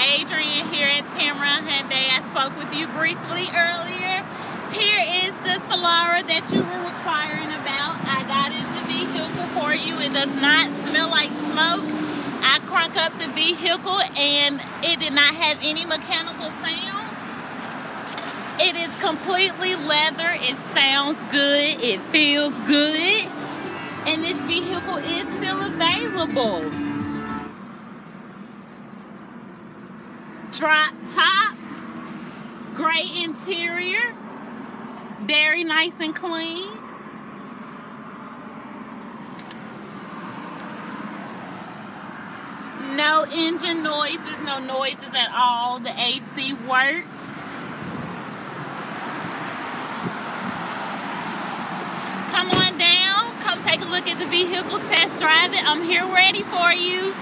Adrian here at Tameron Hyundai. I spoke with you briefly earlier. Here is the Solara that you were requiring about. I got in the vehicle for you. It does not smell like smoke. I crunk up the vehicle and it did not have any mechanical sound. It is completely leather. It sounds good. It feels good. And this vehicle is still available. Drop top, gray interior, very nice and clean. No engine noises, no noises at all. The AC works. Come on down, come take a look at the vehicle, test drive it. I'm here ready for you.